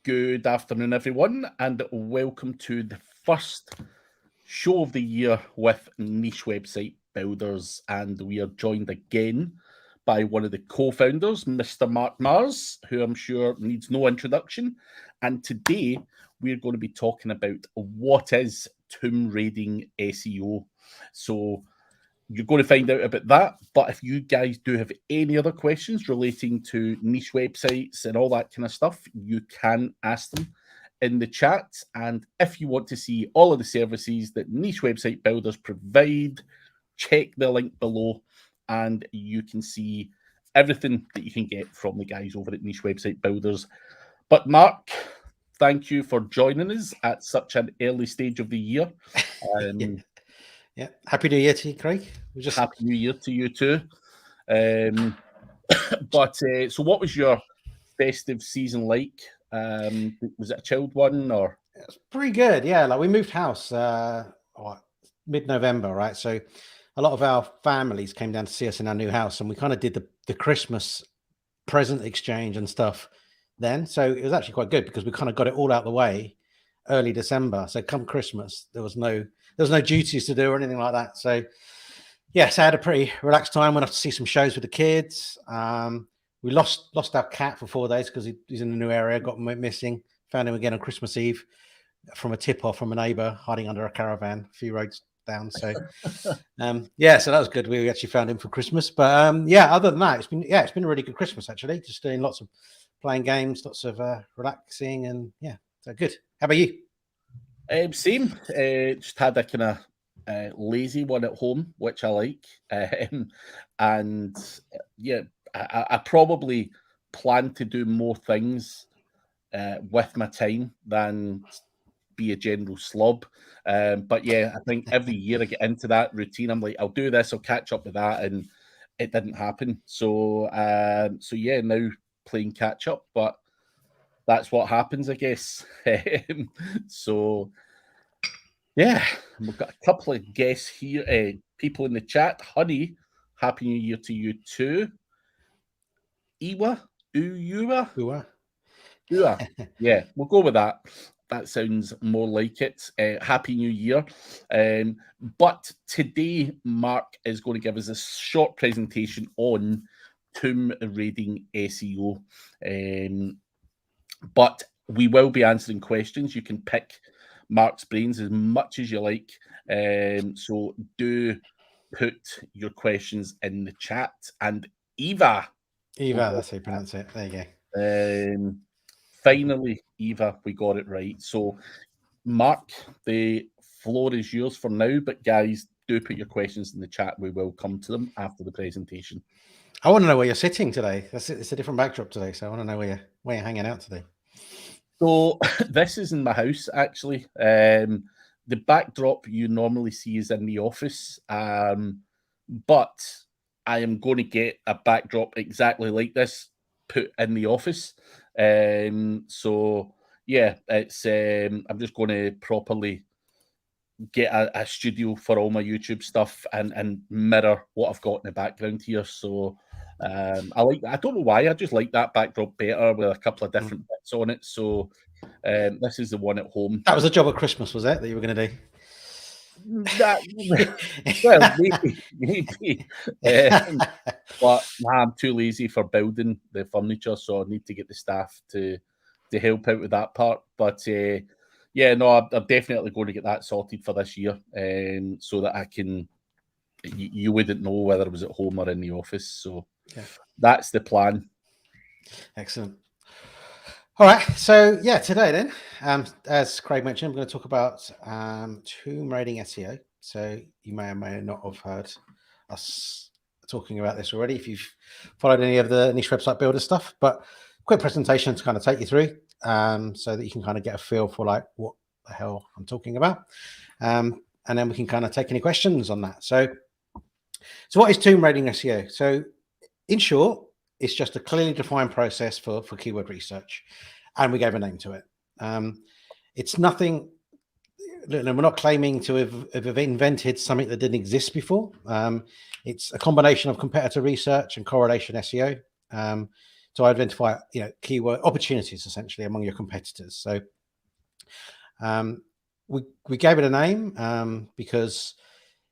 Good afternoon, everyone, and welcome to the first show of the year with Niche Website Builders. And we are joined again by one of the co-founders, Mr. Mark Mars, who I'm sure needs no introduction. And today we're going to be talking about what is tomb raiding SEO. So you're going to find out about that. But if you guys do have any other questions relating to niche websites and all that kind of stuff, you can ask them in the chat. And if you want to see all of the services that Niche Website Builders provide, check the link below and you can see everything that you can get from the guys over at Niche Website Builders. But Mark, thank you for joining us at such an early stage of the year. Yeah, happy New Year to you, Craig. Happy New Year to you too. So what was your festive season like? Was it a chilled one or? It's pretty good, yeah. Like we moved house mid-November, right? So a lot of our families came down to see us in our new house, and we kind of did the Christmas present exchange and stuff then. So it was actually quite good because we kind of got it all out the way early December. So come Christmas, there was no duties to do or anything like that. So yes, I had a pretty relaxed time. Went off to see some shows with the kids. We lost our cat for 4 days because he's in a new area, got missing. Found him again on Christmas Eve from a tip-off from a neighbour hiding under a caravan a few roads down. So so that was good. We actually found him for Christmas. But other than that, it's been a really good Christmas actually. Just doing lots of playing games, lots of relaxing, and so good. How about you? Same. Just had a kind of lazy one at home, which I like. I probably plan to do more things with my time than be a general slob. But I think every year I get into that routine. I'm like, I'll do this, I'll catch up with that, and it didn't happen. So now playing catch up, but that's what happens, I guess. So we've got a couple of guests here, people in the chat. Honey, happy New Year to you too. Uwa. Yeah, we'll go with that. That sounds more like it. Happy New Year. But today, Mark is going to give us a short presentation on tomb raiding SEO. But we will be answering questions. You can pick Mark's brains as much as you like. So do put your questions in the chat. And Eva, that's how you pronounce it. There you go. Finally, Eva, we got it right. So, Mark, the floor is yours for now. But guys, do put your questions in the chat. We will come to them after the presentation. I want to know where you're sitting today. It's a different backdrop today, so I want to know where you're hanging out today. So this is in my house, actually. The backdrop you normally see is in the office, but I am going to get a backdrop exactly like this put in the office. It's I'm just going to properly get a studio for all my YouTube stuff and mirror what I've got in the background here. So I don't know why, I just like that backdrop better with a couple of different bits on it. So this is the one at home. That was a job at Christmas, was it, that you were going to do? Maybe. But I'm too lazy for building the furniture, so I need to get the staff to help out with that part. But I'm definitely going to get that sorted for this year, so that I can. You wouldn't know whether it was at home or in the office, so that's the plan. Excellent. All right, so today then, as Craig mentioned, I'm going to talk about tomb raiding SEO. So you may or may not have heard us talking about this already if you've followed any of the Niche Website Builder stuff. But quick presentation to kind of take you through, so that you can kind of get a feel for like what the hell I'm talking about, and then we can kind of take any questions on that. So what is tomb raiding SEO? So in short, it's just a clearly defined process for keyword research, and we gave a name to it. It's nothing. We're not claiming to have invented something that didn't exist before. It's a combination of competitor research and correlation SEO. to identify, keyword opportunities essentially among your competitors. So we gave it a name because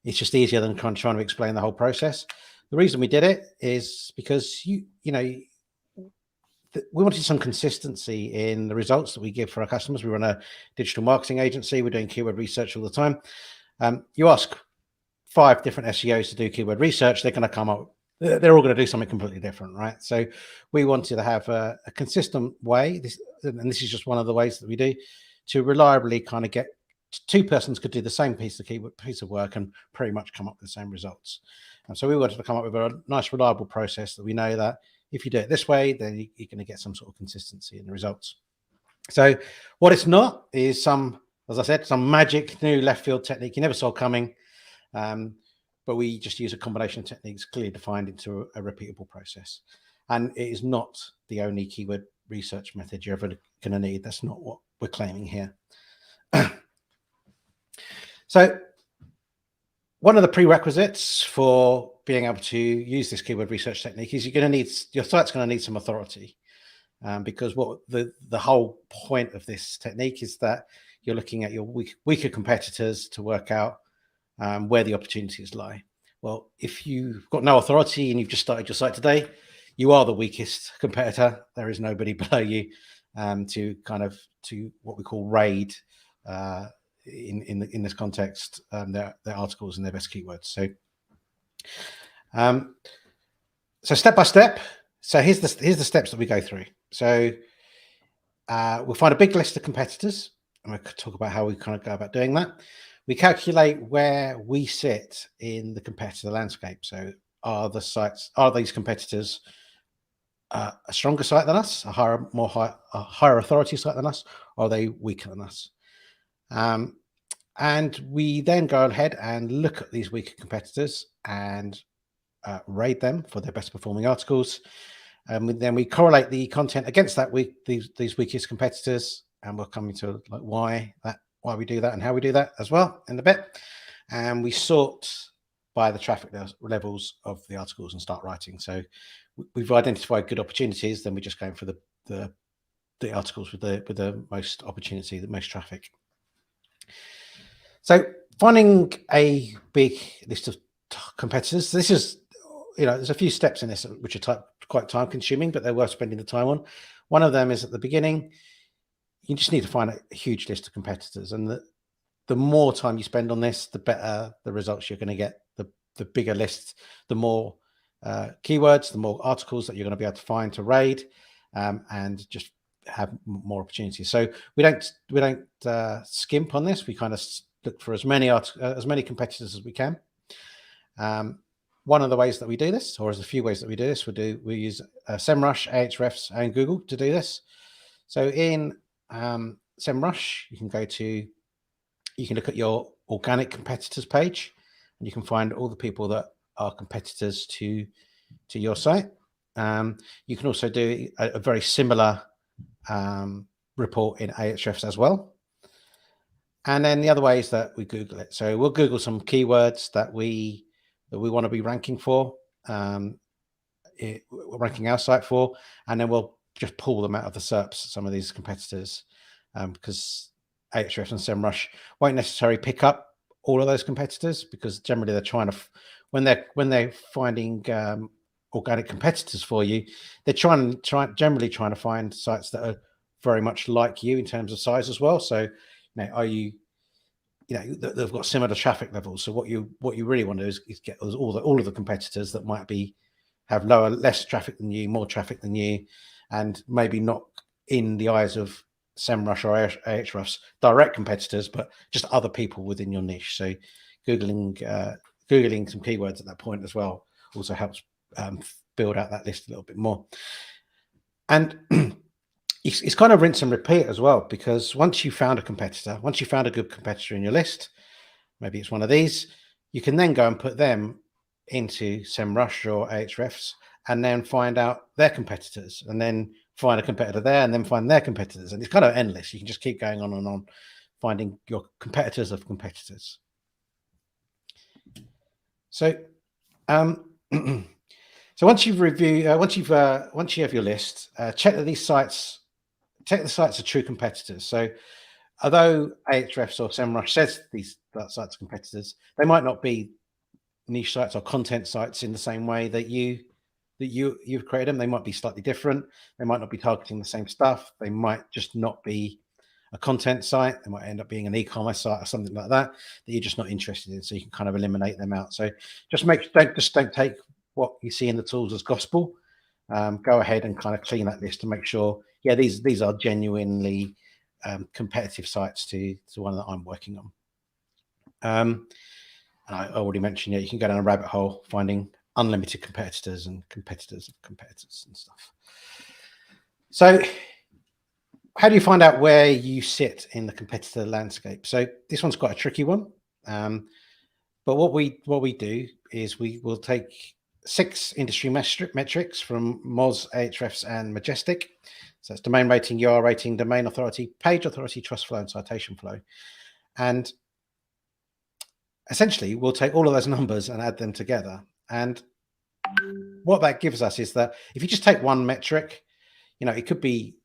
it's just easier than trying to explain the whole process. The reason we did it is because we wanted some consistency in the results that we give for our customers. We run a digital marketing agency. We're doing keyword research all the time. You ask 5 different SEOs to do keyword research, they're going to come up. They're all going to do something completely different, right? So we wanted to have a consistent way. This is just one of the ways that we do to reliably kind of get 2 persons could do the same piece of work and pretty much come up with the same results. And so we wanted to come up with a nice, reliable process that we know that if you do it this way, then you're going to get some sort of consistency in the results. So what it's not is as I said, some magic new left field technique you never saw coming. But we just use a combination of techniques clearly defined into a repeatable process. And it is not the only keyword research method you're ever going to need. That's not what we're claiming here. So one of the prerequisites for being able to use this keyword research technique is your site's going to need some authority, because what the whole point of this technique is that you're looking at your weaker competitors to work out where the opportunities lie. Well, if you've got no authority and you've just started your site today, you are the weakest competitor. There is nobody below you to what we call raid in this context, their articles and their best keywords. So step by step. So here's the steps that we go through. So we'll find a big list of competitors, and we'll talk about how we kind of go about doing that. We calculate where we sit in the competitor landscape. So are these competitors a stronger site than us, a higher authority site than us, or are they weaker than us? And we then go ahead and look at these weaker competitors and rate them for their best performing articles. And then we correlate the content against these weakest competitors, and we'll come into why we do that and how we do that as well in a bit. And we sort by the traffic levels of the articles and start writing. So we've identified good opportunities, then we're just going for the articles with the most opportunity, the most traffic. So finding a big list of competitors, this is, there's a few steps in this which are quite time consuming, but they're worth spending the time on. One of them is at the beginning, you just need to find a huge list of competitors, and the more time you spend on this, the better the results you're going to get. The bigger list, the more keywords, the more articles that you're going to be able to find to raid, and just have more opportunities. So we don't skimp on this. We kind of look for as many competitors as we can. One of the ways that we do this, or there's a few ways that we do this, we use SEMrush, Ahrefs, and Google to do this. So in SEMrush, you can look at your organic competitors page, and you can find all the people that are competitors to your site. You can also do a very similar report in Ahrefs as well. And then the other way is that we Google it. So we'll Google some keywords that we want to be ranking for, ranking our site for, and then we'll just pull them out of the SERPs, some of these competitors, because Ahrefs and SEMrush won't necessarily pick up all of those competitors, because generally they're trying to, when they're finding organic competitors for you, they're generally trying to find sites that are very much like you in terms of size as well. So, they've got similar traffic levels. So what you really want to do is get all of the competitors that might have less traffic than you, more traffic than you, and maybe not in the eyes of SEMrush or Ahrefs direct competitors, but just other people within your niche. So googling some keywords at that point as well also helps build out that list a little bit more. And it's kind of rinse and repeat as well, because once you found a good competitor in your list, maybe it's one of these, you can then go and put them into SEMrush or Ahrefs and then find out their competitors, and then find a competitor there, and then find their competitors. And it's kind of endless. You can just keep going on and on, finding your competitors of competitors. So, so So once you've reviewed, once you have your list, check that the sites are true competitors. So although Ahrefs or SEMrush says these sites are competitors, they might not be niche sites or content sites in the same way that you've created them. They might be slightly different. They might not be targeting the same stuff. They might just not be a content site. They might end up being an e-commerce site or something like that you're just not interested in. So you can kind of eliminate them out. So don't take what you see in the tools as gospel. Go ahead and kind of clean that list to make sure, yeah, these are genuinely competitive sites to one that I'm working on. And I already mentioned, you can go down a rabbit hole finding unlimited competitors and competitors of competitors and stuff. So how do you find out where you sit in the competitor landscape? So this one's quite a tricky one. But what we do is we will take 6 industry metrics from Moz, Ahrefs, and Majestic. So it's domain rating, URL rating, domain authority, page authority, trust flow, and citation flow. And essentially, we'll take all of those numbers and add them together. And what that gives us is that if you just take one metric, it could be,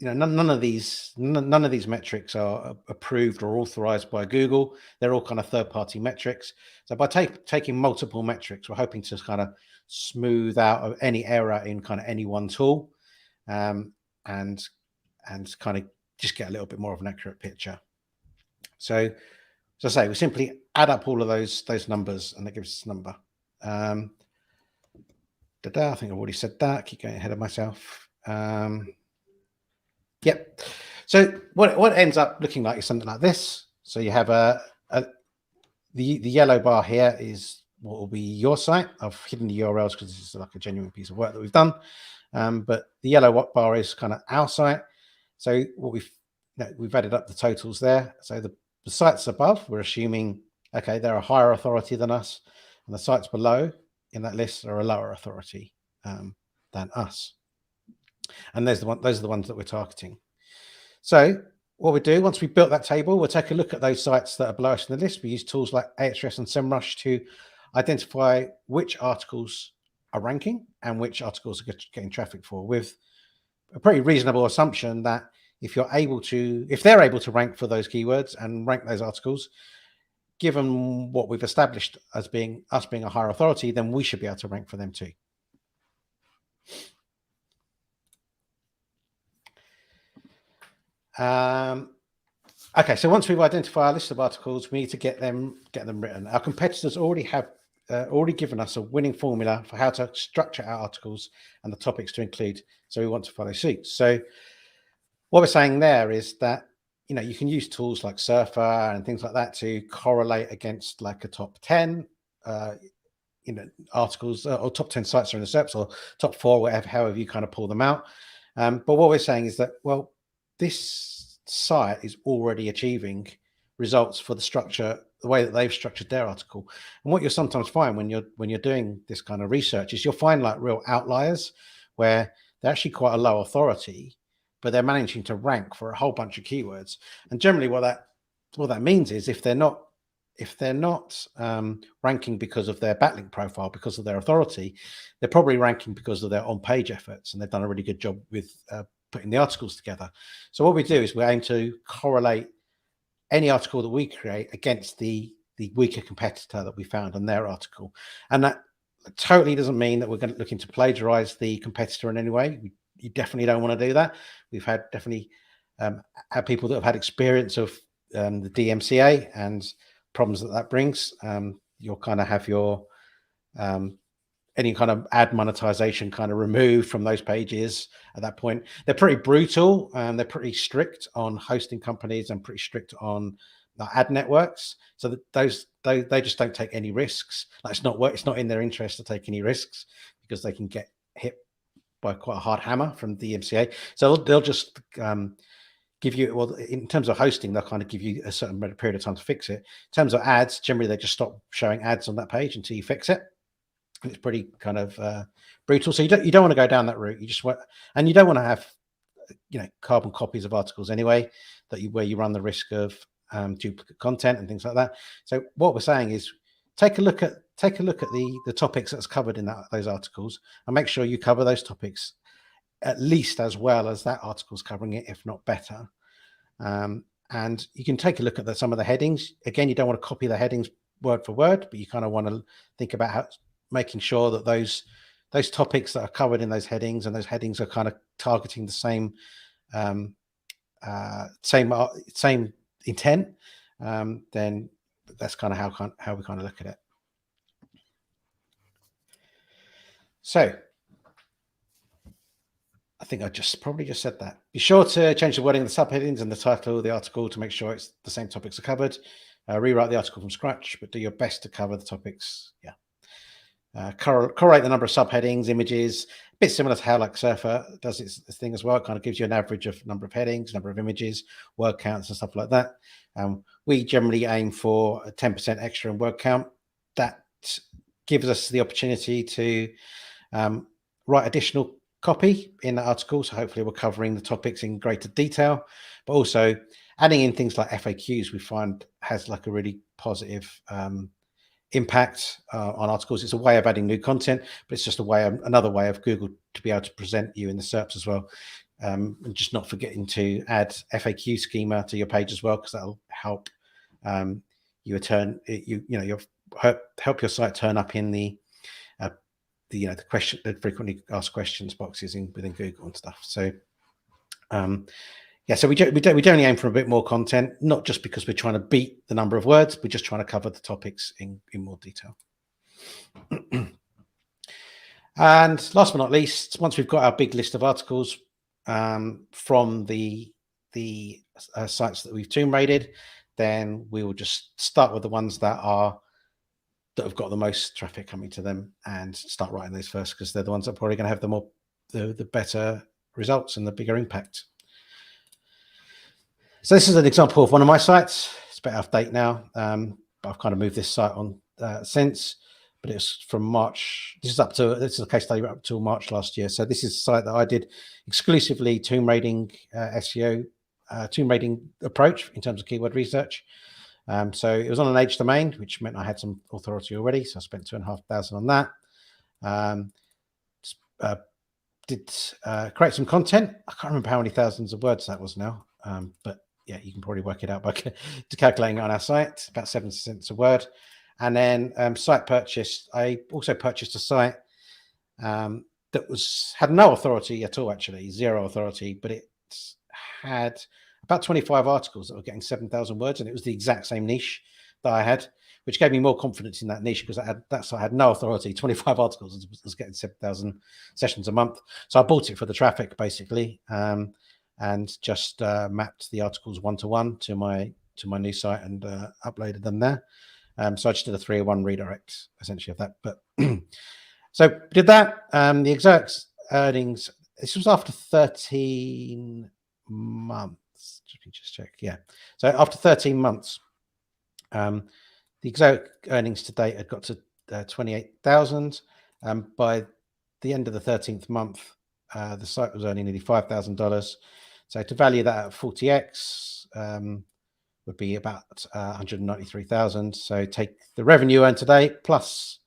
none of these metrics are approved or authorized by Google. They're all kind of third-party metrics. So by taking multiple metrics, we're hoping to kind of smooth out any error in kind of any one tool, and kind of just get a little bit more of an accurate picture. So as I say, we simply add up all of those numbers, and that gives us a number. I think I've already said that. Keep going ahead of myself. Yep. So what ends up looking like is something like this. So you have the yellow bar here is what will be your site. I've hidden the URLs because this is like a genuine piece of work that we've done. But the yellow bar is kind of our site. So what we've added up the totals there. So the sites above, we're assuming, okay, they're a higher authority than us, and the sites below in that list are a lower authority than us. And those are the ones that we're targeting. So what we do, once we've built that table, we'll take a look at those sites that are below us in the list. We use tools like Ahrefs and SEMrush to identify which articles are ranking and which articles are getting traffic for, with a pretty reasonable assumption that if they're able to rank for those keywords and rank those articles, given what we've established as being a higher authority, then we should be able to rank for them too. Okay, so once we've identified our list of articles, we need to get them written. Our competitors already given us a winning formula for how to structure our articles and the topics to include. So we want to follow suit. So what we're saying there is that you can use tools like Surfer and things like that to correlate against like a top 10 articles or top 10 sites are in the SERPs, or top 4, whatever, however you kind of pull them out. But what we're saying is that, well, this site is already achieving results for the way that they've structured their article. And what you'll sometimes find when you're doing this kind of research is you'll find like real outliers where they're actually quite a low authority, but they're managing to rank for a whole bunch of keywords. And generally what that means is if they're not ranking because of their backlink profile, because of their authority, they're probably ranking because of their on-page efforts, and they've done a really good job with putting the articles together. So what we do is we aim to correlate any article that we create against the weaker competitor that we found on their article. And that totally doesn't mean that we're looking to plagiarize the competitor in any way. You definitely don't want to do that. We've had had people that have had experience of the DMCA and problems that brings. You'll kind of have your any kind of ad monetization kind of removed from those pages at that point. They're pretty brutal and they're pretty strict on hosting companies and pretty strict on the ad networks. So that they just don't take any risks. Like it's not in their interest to take any risks because they can get hit by quite a hard hammer from the DMCA. So they'll just give you, well, in terms of hosting, they'll kind of give you a certain period of time to fix it. In terms of ads, generally they just stop showing ads on that page until you fix it. It's pretty kind of brutal. So you don't want to go down that route. You just want, and you don't want to have carbon copies of articles anyway where you run the risk of duplicate content and things like that. So what we're saying is take a look at the topics that's covered in those articles, and make sure you cover those topics at least as well as that article's covering it, if not better. And you can take a look at some of the headings. Again, you don't want to copy the headings word for word, but you kind of want to think about making sure that those topics that are covered in those headings, and those headings are kind of targeting the same same intent. Then that's kind of how we kind of look at it. So I think I probably just said that. Be sure to change the wording of the subheadings and the title of the article to make sure it's the same topics are covered. Rewrite the article from scratch, but do your best to cover the topics. Yeah. Correlate the number of subheadings, images, a bit similar to how like Surfer does its thing as well. It kind of gives you an average of number of headings, number of images, word counts and stuff like that. We generally aim for a 10% extra in word count. That gives us the opportunity to write additional copy in the article. So hopefully we're covering the topics in greater detail, but also adding in things like FAQs we find has like a really positive impact on articles. It's a way of adding new content, but it's just another way of Google to be able to present you in the SERPs as well. And just not forgetting to add FAQ schema to your page as well, because that'll help help your site turn up in the frequently asked questions boxes within Google and stuff. So so we generally aim for a bit more content, not just because we're trying to beat the number of words, we're just trying to cover the topics in more detail. And last but not least, once we've got our big list of articles from the sites that we've tomb rated, then we will just start with the ones that have got the most traffic coming to them and start writing those first, because they're the ones that are probably going to have the better results and the bigger impact. So this is an example of one of my sites. It's a bit out of date now, but I've kind of moved this site on since, but it's from March. This is a case study up till March last year. So this is a site that I did exclusively tomb rating SEO, tomb rating approach in terms of keyword research. So it was on an H domain, which meant I had some authority already. So I spent $2,500 on that. Did create some content. I can't remember how many thousands of words that was now, but yeah, you can probably work it out by calculating it on our site. About 7 cents a word. And then site purchase. I also purchased a site that had no authority at all, actually, zero authority, but it had about 25 articles that were getting 7,000 words, and it was the exact same niche that I had, which gave me more confidence in that niche, because that site had no authority. 25 articles was getting 7,000 sessions a month. So I bought it for the traffic, basically, and just mapped the articles one-to-one to my new site and uploaded them there. So I just did a 301 redirect, essentially, of that. But so did that. The exact earnings, this was after 13 months. Let me just check. Yeah. So after 13 months, the exact earnings to date had got to 28,000. By the end of the 13th month, the site was earning nearly $5,000. So to value that at 40x would be about 193,000. So take the revenue earned today plus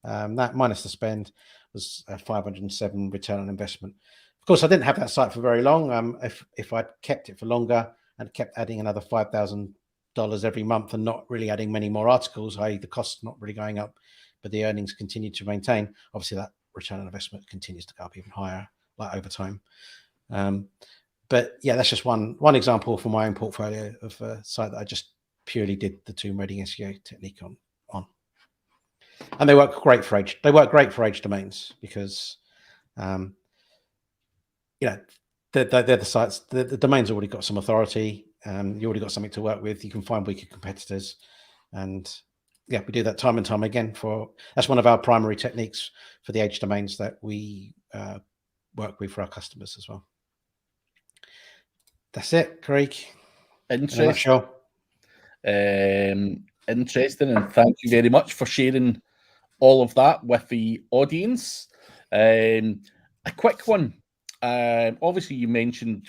that minus the spend was 507 return on investment. Of course, I didn't have that site for very long. If I'd kept it for longer and kept adding another $5,000 every month and not really adding many more articles, i.e. the cost not really going up, but the earnings continue to maintain, obviously that return on investment continues to go up even higher, like over time. But yeah, that's just one example from my own portfolio of a site that I just purely did the tomb rating SEO technique on. And they work great for H domains, because they're the sites. The domain's already got some authority. You already got something to work with. You can find weaker competitors, and yeah, we do that time and time again. That's one of our primary techniques for the H domains that we work with for our customers as well. That's it, Craig. Interesting. Interesting, and thank you very much for sharing all of that with the audience. A quick one. Obviously, you mentioned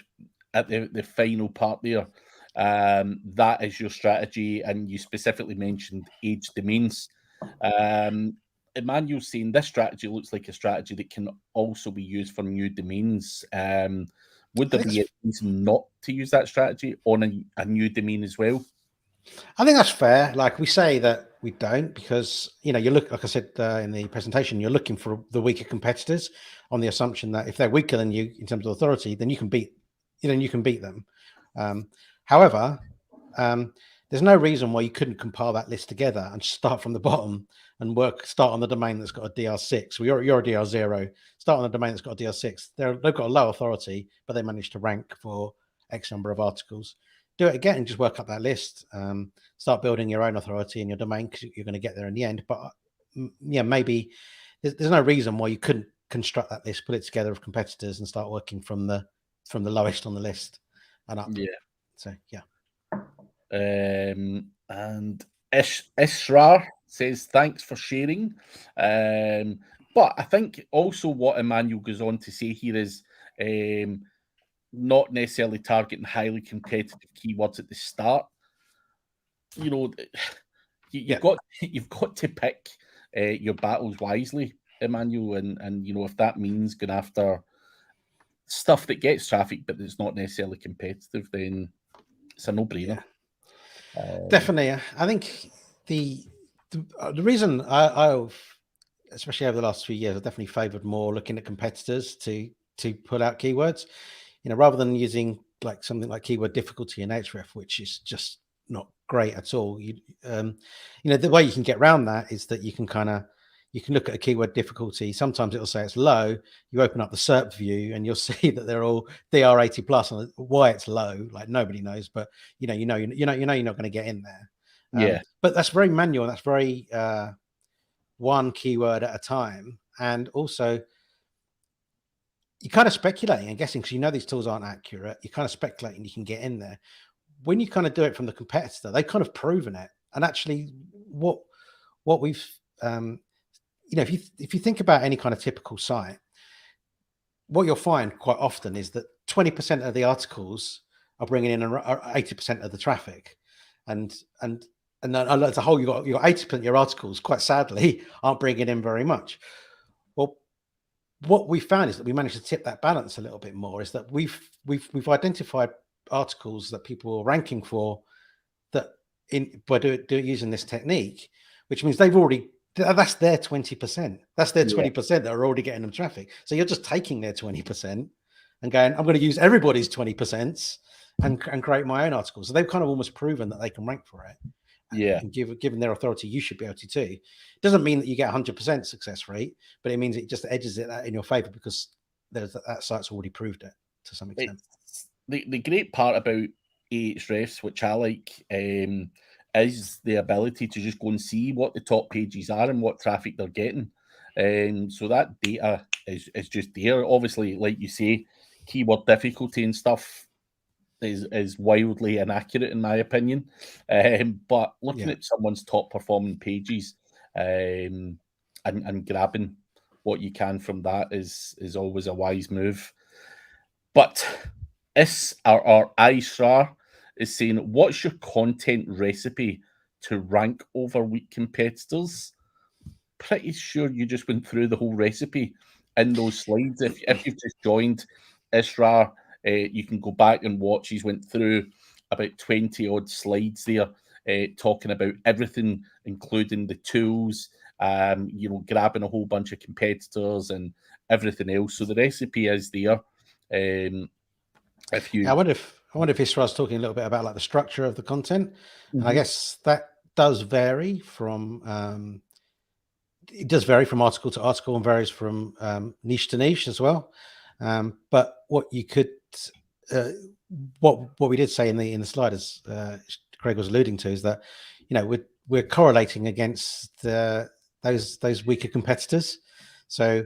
at the final part there, that is your strategy, and you specifically mentioned H domains. Emmanuel's saying this strategy looks like a strategy that can also be used for new domains. Would I there think be a reason not to use that strategy on a new domain as well? I think that's fair. Like we say that we don't because you look, like I said in the presentation, you're looking for the weaker competitors on the assumption that if they're weaker than you in terms of authority, then you can beat them. However, there's no reason why you couldn't compile that list together and start from the bottom and start on the domain that's got a DR6. Well, you're a DR0. Start on the domain that's got a DR6. They've got a low authority, but they managed to rank for X number of articles. Do it again and just work up that list. Start building your own authority in your domain because you're going to get there in the end. But yeah, maybe there's no reason why you couldn't construct that list, put it together of competitors, and start working from the lowest on the list and up. Yeah. So yeah. And Israr says thanks for sharing. But I think also what Emmanuel goes on to say here is not necessarily targeting highly competitive keywords at the start. You've got to pick your battles wisely, Emmanuel, and if that means going after stuff that gets traffic but it's not necessarily competitive, then it's a no-brainer. Definitely, I think the reason I've, especially over the last few years, I've definitely favoured more looking at competitors to pull out keywords, rather than using like something like keyword difficulty in Ahrefs, which is just not great at all. The way you can get around that is that you can look at a keyword difficulty. Sometimes it'll say it's low. You open up the SERP view and you'll see that they're all DR80 plus, and why it's low, like nobody knows, but you're not going to get in there. But that's very manual. That's very one keyword at a time, and also you're kind of speculating and guessing because these tools aren't accurate. You're kind of speculating you can get in there. When you kind of do it from the competitor, they've kind of proven it. And actually, what we've if you think about any kind of typical site, what you'll find quite often is that 20% of the articles are bringing in 80% of the traffic, and as a whole, you've got 80% of your articles, quite sadly, aren't bringing in very much. Well, what we found is that we managed to tip that balance a little bit more. Is that we've identified articles that people are ranking for that by using this technique, which means that's their 20%. That's their 20% that are already getting them traffic. So you're just taking their 20% and going, I'm going to use everybody's 20% and create my own articles. So they've kind of almost proven that they can rank for it. And given their authority, you should be able to too. It doesn't mean that you get 100% success rate, but it means it just edges it in your favor because that site's already proved it to some extent. The great part about Ahrefs, which I like, is the ability to just go and see what the top pages are and what traffic they're getting. So that data is just there. Obviously, like you say, keyword difficulty and stuff is wildly inaccurate in my opinion. But looking at someone's top performing pages and grabbing what you can from that is always a wise move. But Israr is saying, what's your content recipe to rank over weak competitors? Pretty sure you just went through the whole recipe in those slides. If you've just joined Israr, you can go back and watch. He's went through about 20 odd slides there, talking about everything, including the tools, grabbing a whole bunch of competitors and everything else. So the recipe is there. I wonder if Isra's talking a little bit about like the structure of the content. And I guess that does vary from it does vary from article to article and varies from niche to niche as well. But what you could what we did say in the slide, as Craig was alluding to, is that we're correlating against those weaker competitors. So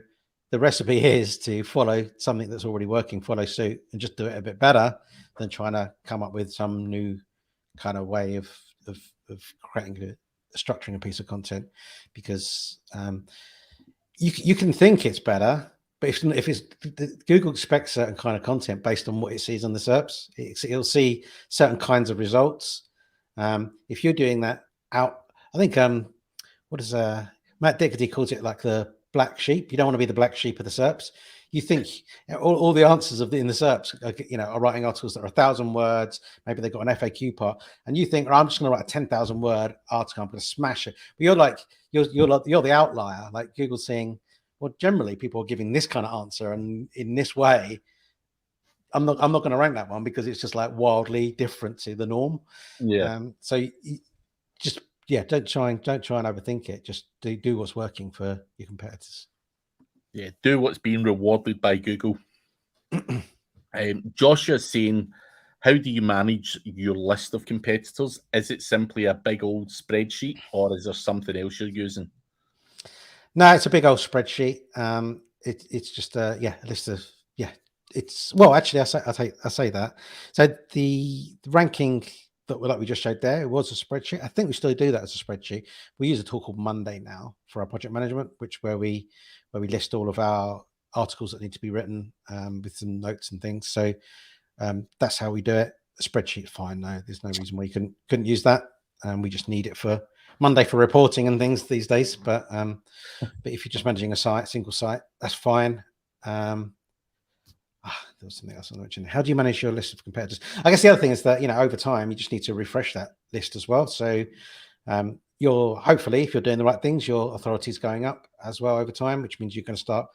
the recipe is to follow something that's already working, follow suit, and just do it a bit better than trying to come up with some new kind of way of creating structuring a piece of content, because you can think it's better, but if it's Google expects certain kind of content based on what it sees on the SERPs, it'll see certain kinds of results. If you're doing that out, I think what is Matt Diggity calls it, like the black sheep. You don't want to be the black sheep of the SERPs. You think all the answers in the SERPs, are writing articles that are 1,000 words. Maybe they've got an FAQ part, and you think, I'm just going to write a 10,000 word article. I'm going to smash it. But you're the outlier. Like Google's saying, well, generally people are giving this kind of answer, and in this way, I'm not going to rank that one because it's just like wildly different to the norm. Yeah. So just don't try and overthink it. Just do what's working for your competitors. Yeah, do what's being rewarded by Google. Joshua is saying, how do you manage your list of competitors? Is it simply a big old spreadsheet, or is there something else you're using? No, it's a big old spreadsheet. It's just a list of It's well, actually, I say that. So the ranking that we just showed there, it was a spreadsheet. I think we still do that as a spreadsheet. We use a tool called Monday now for our project management, where we list all of our articles that need to be written with some notes and things. So that's how we do it. A spreadsheet, fine. No, there's no reason why you couldn't use that. We just need it for Monday for reporting and things these days. But if you're just managing a single site, that's fine. There was something else I mentioned. How do you manage your list of competitors? I guess the other thing is that, over time, you just need to refresh that list as well. So hopefully, if you're doing the right things, your authority is going up as well over time, which means you're going to start,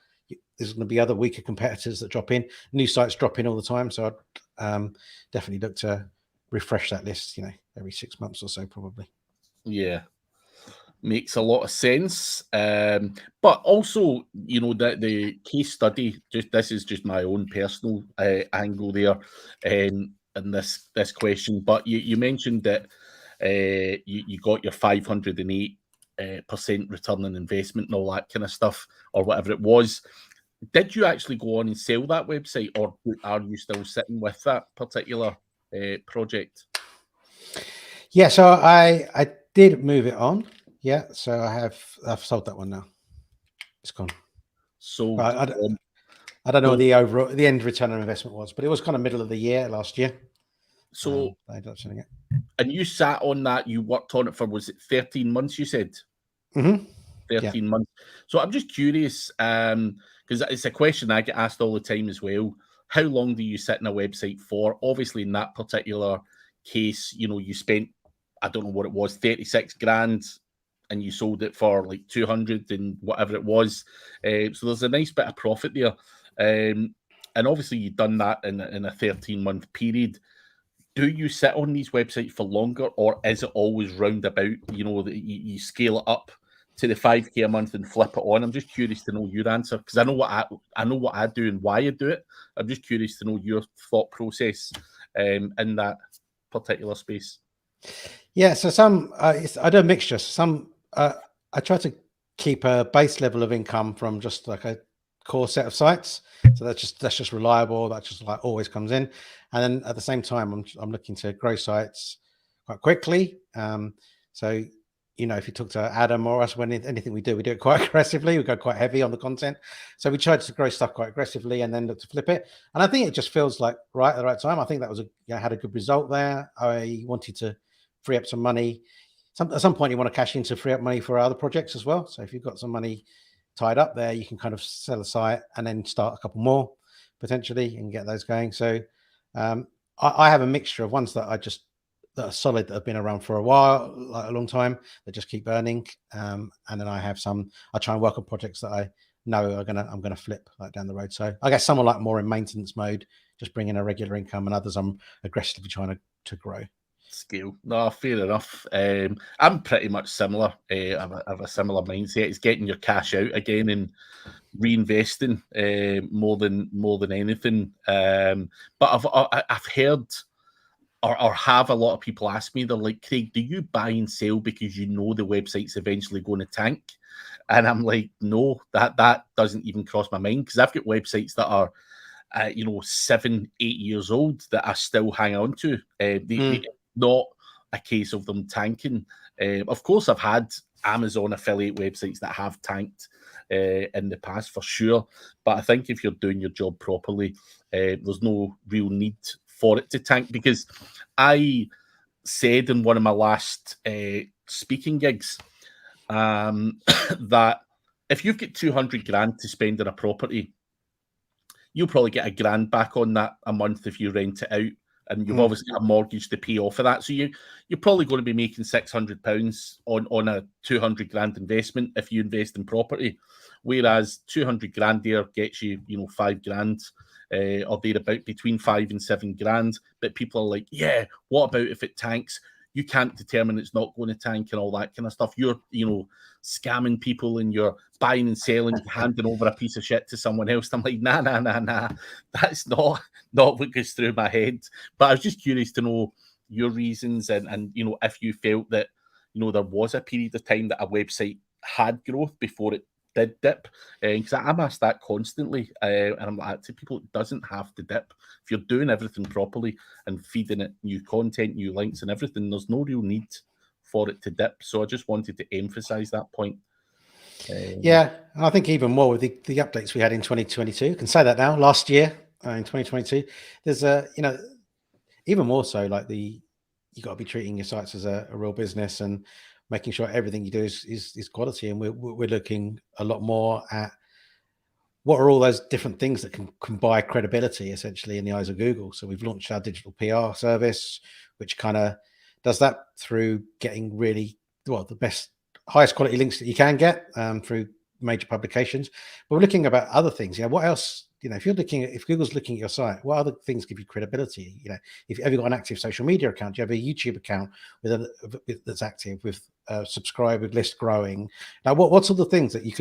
there's going to be other weaker competitors that drop in. New sites drop in all the time. So I'd definitely look to refresh that list, every 6 months or so, probably. Yeah. Makes a lot of sense. But also, that the case study, this is just my own personal angle there in this question. But you mentioned that you got your 508% return on investment and all that kind of stuff, or whatever it was. Did you actually go on and sell that website, or are you still sitting with that particular project? Yeah, so I did move it on. Yeah, so I've sold that one now. It's gone. So I don't know what the end return on investment was, but it was kind of middle of the year last year. So I ended up selling it. And you sat on that, you worked on it for, was it 13 months, you said? Mm-hmm. 13 months. So I'm just curious, because it's a question I get asked all the time as well. How long do you sit in a website for? Obviously, in that particular case, you spent, I don't know what it was, 36 grand, and you sold it for like 200 and whatever it was. So there's a nice bit of profit there. And obviously, you've done that in a 13-month period. Do you sit on these websites for longer, or is it always roundabout? You scale it up to the 5K a month and flip it on. I'm just curious to know your answer, because I know what I do and why I do it. I'm just curious to know your thought process in that particular space. Yeah, so I do a mixture. Some I try to keep a base level of income from just like a core set of sites, so that's just reliable. That just like always comes in, and then at the same time, I'm looking to grow sites quite quickly. So if you talk to Adam or us, when anything we do it quite aggressively. We go quite heavy on the content, so we try to grow stuff quite aggressively and then look to flip it. And I think it just feels like right at the right time. I think that was had a good result there. I wanted to free up some money. At some point, you want to cash in to free up money for other projects as well. So if you've got some money tied up there, you can kind of sell a site and then start a couple more potentially and get those going. So I have a mixture of ones that are solid, that have been around for a while, like a long time, that just keep earning. And then I have some, I try and work on projects that I know I'm gonna flip like down the road. So I guess some are like more in maintenance mode, just bringing a regular income, and others I'm aggressively trying to grow. Scale. No, fair enough. I'm pretty much similar. I have a similar mindset. It's getting your cash out again and reinvesting more than anything. But I've heard or have a lot of people ask me, they're like, Craig, do you buy and sell because you know the website's eventually going to tank? And I'm like, no, that doesn't even cross my mind, because I've got websites that are 7-8 years old that I still hang on to. They not a case of them tanking. Of course, I've had Amazon affiliate websites that have tanked in the past for sure, but I think if you're doing your job properly, there's no real need for it to tank. Because I said in one of my last speaking gigs, that if you've got 200 grand to spend on a property, you'll probably get £1,000 back on that a month if you rent it out. And you've obviously got a mortgage to pay off of that. So you're probably going to be making £600 on a 200 grand investment if you invest in property. Whereas 200 grand there gets you, £5,000 or thereabout, between 5 and 7 grand. But people are like, yeah, what about if it tanks? You can't determine it's not going to tank and all that kind of stuff. You're, scamming people and you're buying and selling, handing over a piece of shit to someone else. I'm like, nah. That's not what goes through my head. But I was just curious to know your reasons and if you felt that, there was a period of time that a website had growth before it did dip. Because I'm asked that constantly. And I'm like, to people, it doesn't have to dip. If you're doing everything properly and feeding it new content, new links and everything, there's no real need for it to dip. So I just wanted to emphasize that point. Yeah, and I think even more with the updates we had in 2022. I can say that now. Last year in 2022, there's even more so like you got to be treating your sites as a real business and making sure everything you do is quality. And we're looking a lot more at what are all those different things that can buy credibility essentially in the eyes of Google. So we've launched our digital PR service, which kind of does that through getting really the highest quality links that you can get through major publications. But we're looking about other things. What else? If Google's looking at your site, what other things give you credibility? If have you got an active social media account? Do you have a YouTube account that's active with subscriber list growing? Now, what's all the things that you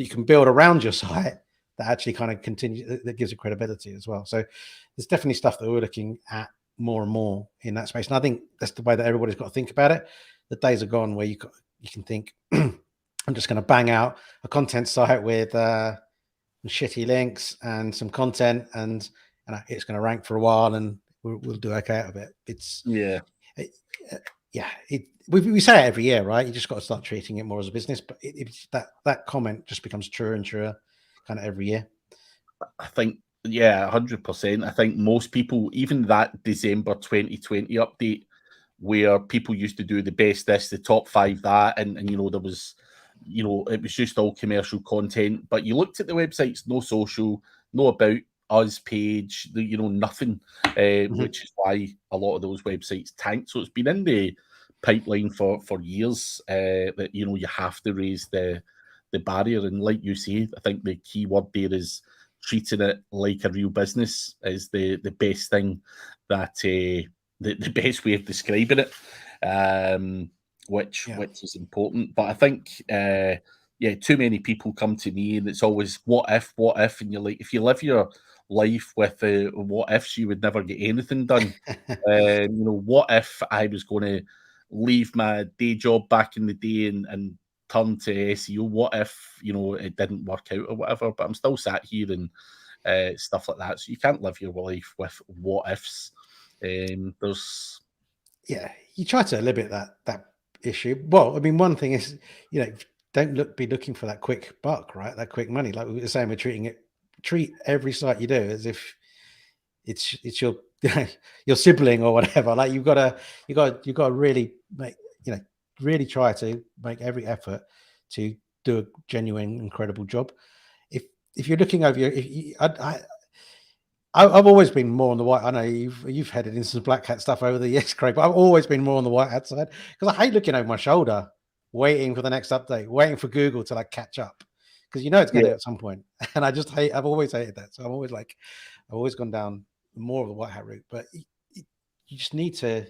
can build around your site that actually kind of that gives you credibility as well? So there's definitely stuff that we're looking at more and more in that space. And I think that's the way that everybody's got to think about it. The days are gone where you can think, I'm just going to bang out a content site with shitty links and some content, and it's going to rank for a while, and we'll do okay out of it. We say it every year, right? You just got to start treating it more as a business. But that comment just becomes truer and truer, kind of every year. I think, 100%. I think most people, even that December 2020 update, where people used to do the best this, the top 5 that, and there was, it was just all commercial content. But you looked at the websites, no social, no about us page, nothing, which is why a lot of those websites tanked. So it's been in the pipeline for years that you have to raise the barrier. And like you say, I think the key word there is treating it like a real business is the best thing that the best way of describing it, which is important. But I think too many people come to me and it's always what if, and you're like, if you live your life with what ifs, you would never get anything done. What if I was going to leave my day job back in the day and turn to SEO? What if it didn't work out or whatever? But I'm still sat here and stuff like that. So you can't live your life with what ifs. You try to limit that issue. Well, I mean, one thing is don't be looking for that quick buck, right? That quick money. Like we were saying, treat every site you do as if it's your your sibling or whatever. Like you've got to really make really try to make every effort to do a genuine, incredible job. If you're looking over I've always been more on the white. I know you've headed into some black hat stuff over the years, Craig, but I've always been more on the white hat side because I hate looking over my shoulder, waiting for the next update, waiting for Google to catch up because it's going to at some point. And I've always hated that. So I've always gone down more of the white hat route. But you just need to,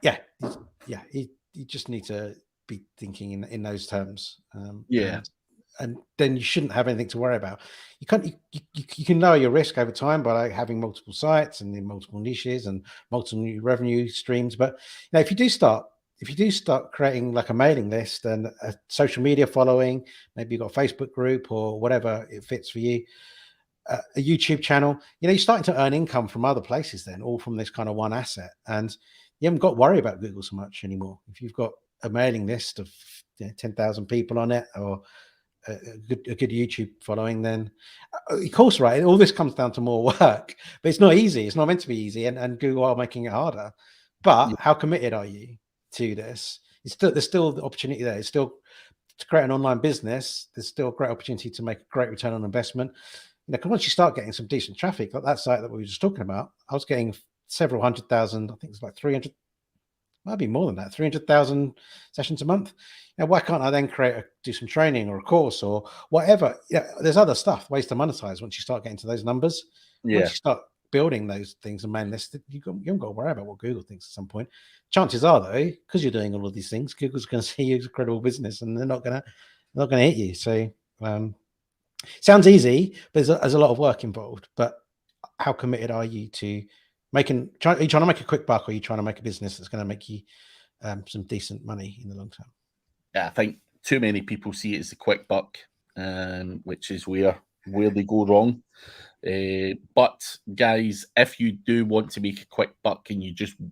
you just need to be thinking in those terms. And then you shouldn't have anything to worry about. You can lower your risk over time by having multiple sites and in multiple niches and multiple new revenue streams. But if you do start creating like a mailing list and a social media following, maybe you've got a Facebook group or whatever it fits for you, a YouTube channel, you're starting to earn income from other places then, all from this kind of one asset. And you haven't got to worry about Google so much anymore. If you've got a mailing list of 10,000 people on it or a good YouTube following, then of course, right, all this comes down to more work, but it's not easy. It's not meant to be easy, and Google are making it harder. But how committed are you to this? there's still the opportunity there. It's still to create an online business. There's still a great opportunity to make a great return on investment. Because once you start getting some decent traffic, like that site that we were just talking about, I was getting several 100,000. I think it's like 300, might be more than that, 300,000 sessions a month. Why can't I then do some training or a course or whatever? There's other stuff, ways to monetize once you start getting to those numbers. Yeah. Once you start building those things and man list, you haven't got to worry about what Google thinks at some point. Chances are, though, because you're doing all of these things, Google's going to see you as a credible business, and they're not going to hit you. So, sounds easy, but there's a lot of work involved. But how committed are you to are you trying to make a quick buck, or are you trying to make a business that's going to make you some decent money in the long term? Yeah, I think too many people see it as a quick buck, which is where they go wrong. But guys, if you do want to make a quick buck and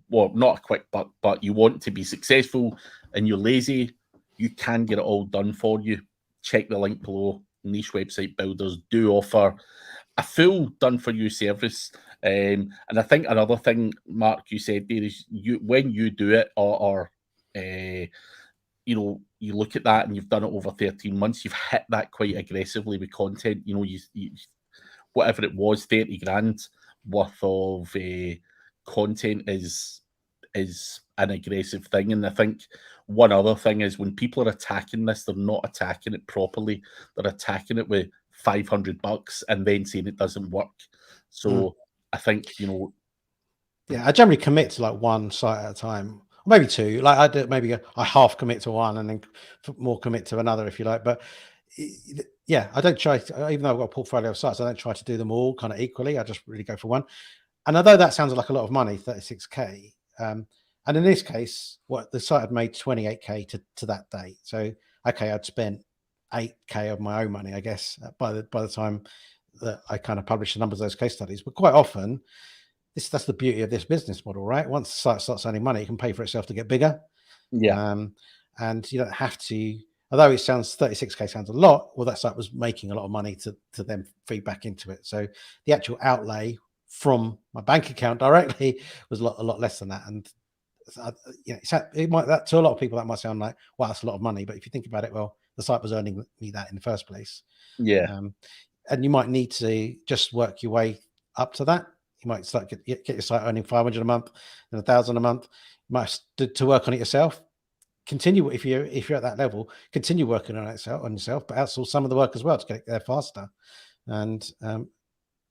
not a quick buck, but you want to be successful and you're lazy, you can get it all done for you. Check the link below. Niche Website Builders do offer a full done for you service. And I think another thing, Mark, you said there is when you do it or you look at that and you've done it over 13 months, you've hit that quite aggressively with content. You whatever it was, 30 grand worth of content is an aggressive thing. And I think one other thing is when people are attacking this, they're not attacking it properly. They're attacking it with $500 and then saying it doesn't work. So I think, yeah, I generally commit to like one site at a time, or maybe two. Like I do, maybe I half commit to one and then more commit to another, if you like. But yeah, I don't try to, even though I've got a portfolio of sites, I don't try to do them all kind of equally. I just really go for one. And although that sounds like a lot of money, 36K, and in this case, the site had made 28K to that date. So, okay, I'd spent 8K of my own money, I guess, by the time that I kind of published the numbers of those case studies. But quite often, that's the beauty of this business model, right? Once the site starts earning money, it can pay for itself to get bigger. Yeah. And you don't have to, although it sounds 36K sounds a lot, well, that site was making a lot of money to then feed back into it. So the actual outlay from my bank account directly was a lot less than that. And it might, that to a lot of people that might sound like, wow, that's a lot of money. But if you think about it, well, the site was earning me that in the first place. Yeah. And you might need to just work your way up to that. You might start get your site earning 500 a month and 1,000 a month. You might have to work on it yourself. Continue if you're at that level. Continue working on yourself, but outsource some of the work as well to get there faster. And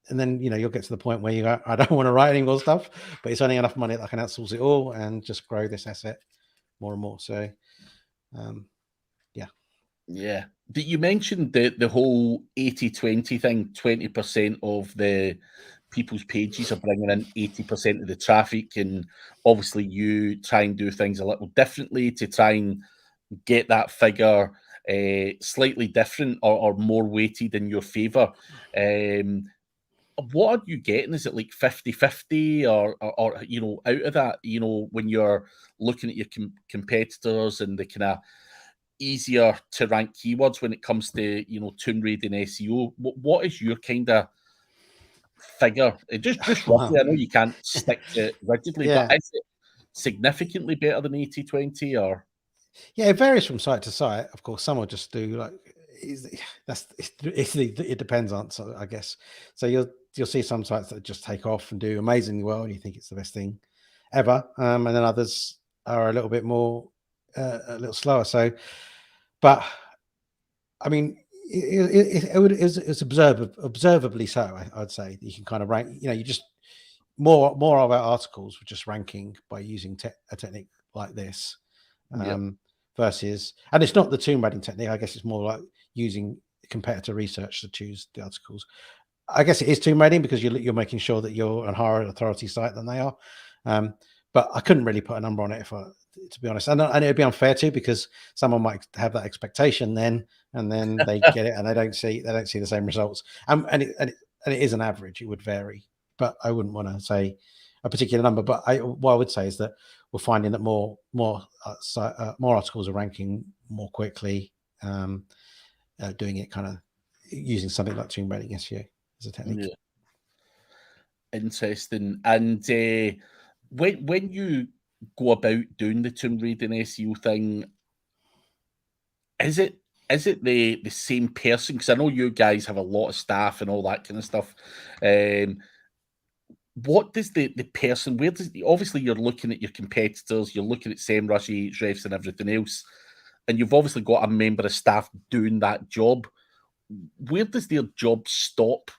then you'll get to the point where you go, I don't want to write any more stuff, but it's earning enough money that I can outsource it all and just grow this asset more and more. So, yeah. You mentioned the whole 80-20 thing. 20% of the people's pages are bringing in 80% of the traffic, and obviously you try and do things a little differently to try and get that figure slightly different or more weighted in your favor. What are you getting? Is it like 50-50 or out of that, when you're looking at your competitors and the kind of easier to rank keywords when it comes to tomb raiding SEO? What is your kind of figure? Just roughly. I know you can't stick to it rigidly, but is it significantly better than 80-20 or? Yeah, it varies from site to site. Of course, some will just do like it depends on, so I guess. So you'll see some sites that just take off and do amazingly well, and you think it's the best thing ever, and then others are a little bit more a little slower. So, but I mean, it's observably so. I'd say you can kind of rank. You just more of our articles were just ranking by using a technique like this. Versus, and it's not the tomb raiding technique. I guess it's more like using competitor research to choose the articles. I guess it is tomb raiding because you're making sure that you're a higher authority site than they are. But I couldn't really put a number on it to be honest, and it'd be unfair too, because someone might have that expectation then, and then they get it and they don't see the same results. And it is an average. It would vary, but I wouldn't want to say a particular number. But what I would say is that we're finding that more articles are ranking more quickly, doing it kind of using something like tomb raiding SEO as a technique. Yeah. Interesting. And when you go about doing the tomb raiding SEO thing, is it the same person? Because I know you guys have a lot of staff and all that kind of stuff. What does the person, where does, obviously you're looking at your competitors, you're looking at SEMrush, Ahrefs and everything else, and you've obviously got a member of staff doing that job. Where does their job stop?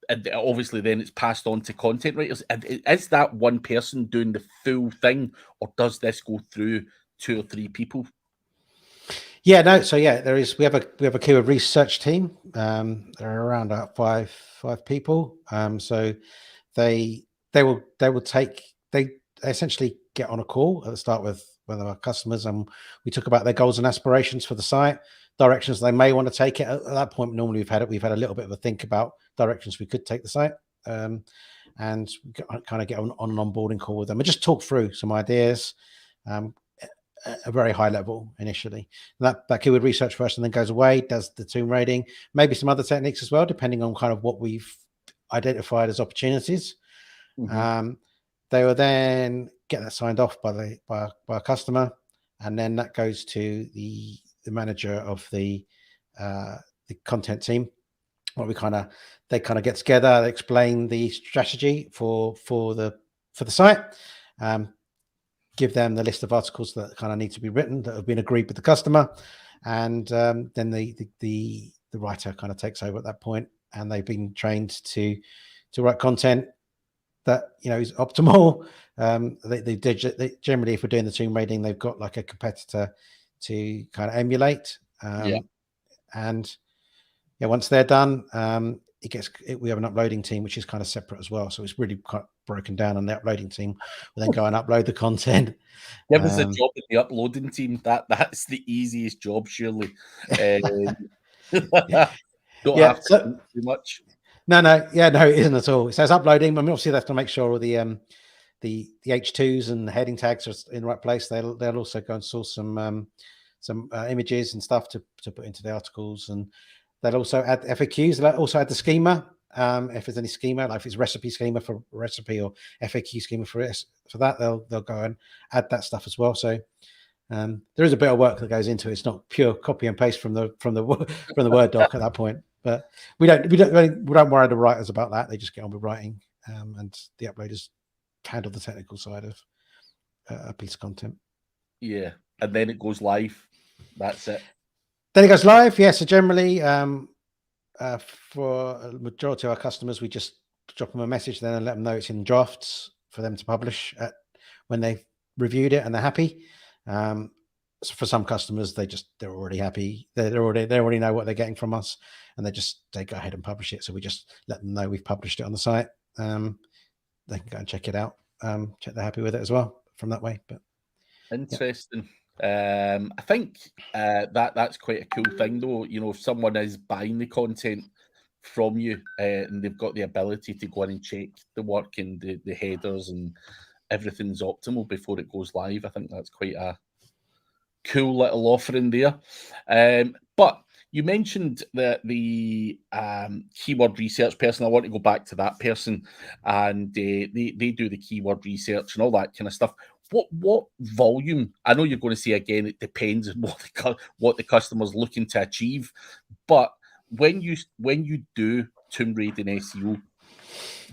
And obviously then it's passed on to content writers. And is that one person doing the full thing, or does this go through 2 or 3 people? Yeah, no. So yeah, we have a keyword research team. There are around about five people. So they essentially get on a call at the start with our customers, and we talk about their goals and aspirations for the site, directions they may want to take it. At that point, normally we've had a little bit of a think about directions we could take the site, and we kind of get on an onboarding call with them and just talk through some ideas. A very high level initially. That keyword research person then goes away, does the tomb raiding, maybe some other techniques as well, depending on kind of what we've identified as opportunities. Mm-hmm. They will then get that signed off by a customer, and then that goes to the manager of the content team. They kind of get together, they explain the strategy for the site. Give them the list of articles that kind of need to be written that have been agreed with the customer, and then the writer kind of takes over at that point, and they've been trained to write content that is optimal. They generally, if we're doing the tomb raiding, they've got like a competitor to kind of emulate. And yeah, once they're done, we have an uploading team which is kind of separate as well, so it's really quite broken down on the uploading team. We then go and upload the content. Give us a job in the uploading team. That's the easiest job, surely. Don't have to do too much. No, it isn't at all. It says uploading. I mean, obviously, they have to make sure all the H2s and the heading tags are in the right place. They'll also go and source some images and stuff to put into the articles, and they'll also add FAQs. They'll also add the schema. If there's any schema, like if it's recipe schema for recipe or FAQ schema for that, they'll go and add that stuff as well. So there is a bit of work that goes into it. It's not pure copy and paste from the Word doc at that point. But we don't worry the writers about that. They just get on with writing, and the uploaders handle the technical side of a piece of content. Yeah, and then it goes live. That's it. Then it goes live. Yeah. So generally, for a majority of our customers, we just drop them a message then and let them know it's in drafts for them to publish when they've reviewed it and they're happy. So for some customers, they're already happy. They already know what they're getting from us, and they go ahead and publish it. So we just let them know we've published it on the site. They can go and check it out. Check they're happy with it as well from that way. But interesting. Yeah. I think that's quite a cool thing, though. If someone is buying the content from you and they've got the ability to go in and check the work and the headers and everything's optimal before it goes live, I think that's quite a cool little offering there. But you mentioned that the keyword research person, I want to go back to that person, and they do the keyword research and all that kind of stuff. What volume? I know you're going to say again, it depends on what the customer's looking to achieve. But when you do tomb raiding SEO,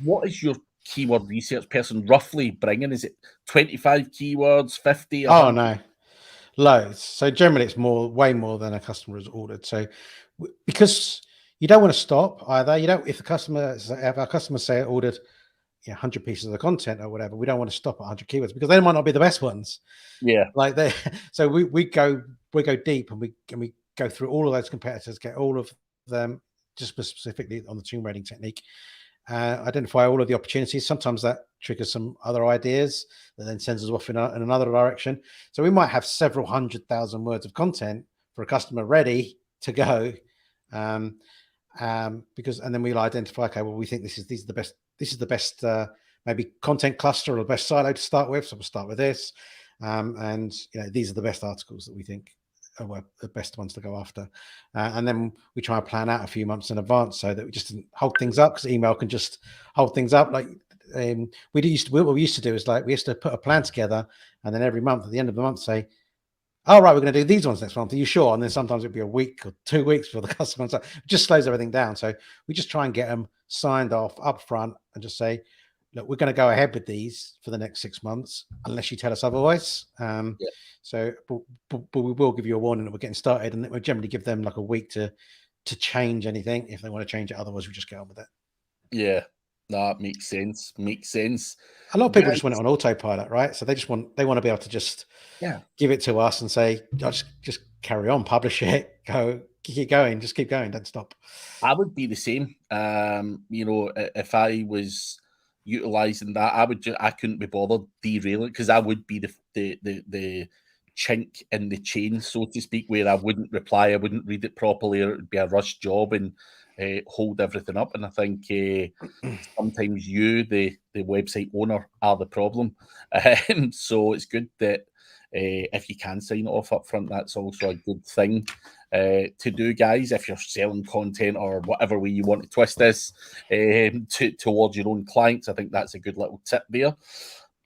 what is your keyword research person roughly bringing? Is it 25 keywords, 50? 100? Oh no, loads. So generally, it's way more than a customer has ordered. So because you don't want to stop either. If our customers say it ordered 100 pieces of the content or whatever, we don't want to stop at 100 keywords because they might not be the best ones. Yeah, so we go deep and we go through all of those competitors, get all of them just specifically on the tomb raiding technique, identify all of the opportunities. Sometimes that triggers some other ideas that then sends us off in another direction. So we might have several 100,000 words of content for a customer ready to go, and then we'll identify, okay, well, we think this is the best maybe content cluster or the best silo to start with. So we'll start with this, and these are the best articles that we think are the best ones to go after, and then we try and plan out a few months in advance so that we just didn't hold things up, because email can just hold things up. Like what we used to do is, like, we used to put a plan together, and then every month, at the end of the month, say, "All right, we're going to do these ones next month. Are you sure?" And then sometimes it'd be a week or 2 weeks for the customer. So it just slows everything down. So we just try and get them signed off up front and just say, "Look, we're going to go ahead with these for the next 6 months, unless you tell us otherwise." So, but we will give you a warning that we're getting started, and we generally give them like a week to change anything if they want to change it. Otherwise, we just get on with it. Yeah, that makes sense. Makes sense. A lot of people just want it on autopilot, right? So they want to be able to just give it to us and say, just carry on, publish it, keep going, just keep going, don't stop. I would be the same. If I was utilizing that, I couldn't be bothered derailing, because I would be the chink in the chain, so to speak, where I wouldn't reply, I wouldn't read it properly, or it would be a rush job and hold everything up. And I think sometimes you, the website owner, are the problem. So it's good that if you can sign it off up front, that's also a good thing to do, guys. If you're selling content or whatever way you want to twist this towards your own clients, I think that's a good little tip there.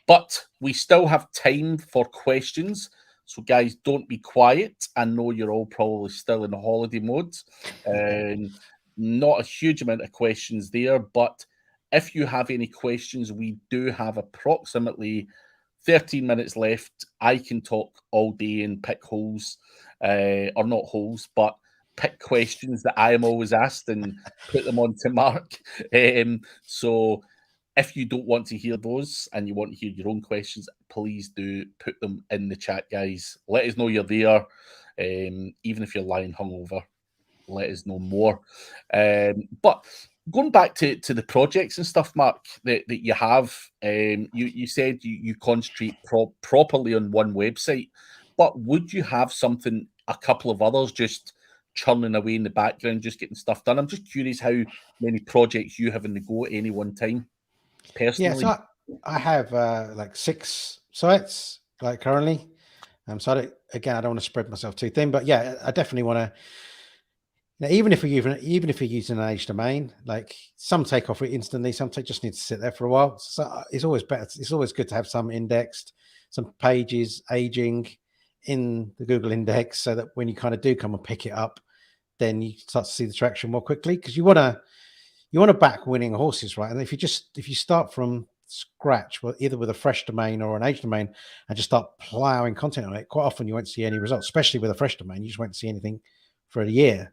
But we still have time for questions. So, guys, don't be quiet. I know you're all probably still in holiday mode. Not a huge amount of questions there, but if you have any questions, we do have approximately 13 minutes left. I can talk all day and pick holes, or not holes, but pick questions that I am always asked and put them on to Mark. So if you don't want to hear those and you want to hear your own questions, please do put them in the chat, guys. Let us know you're there. Even if you're lying hungover, let us know more. But going back to the projects and stuff, Mark, that you have, you said you concentrate properly on one website, but would you have a couple of others just churning away in the background, just getting stuff done? I'm just curious how many projects you have in the go at any one time, personally. Yeah, so I have like 6 sites, like, currently. So I don't want to spread myself too thin, but yeah, I definitely want to. Now, even if you're using an age domain, like, some take off instantly, some just need to sit there for a while. So it's always better. It's always good to have some indexed, some pages aging in the Google index, so that when you kind of do come and pick it up, then you start to see the traction more quickly, because you want to back winning horses, right? And if you start from scratch, well, either with a fresh domain or an age domain, and just start plowing content on it, quite often you won't see any results, especially with a fresh domain. You just won't see anything for a year.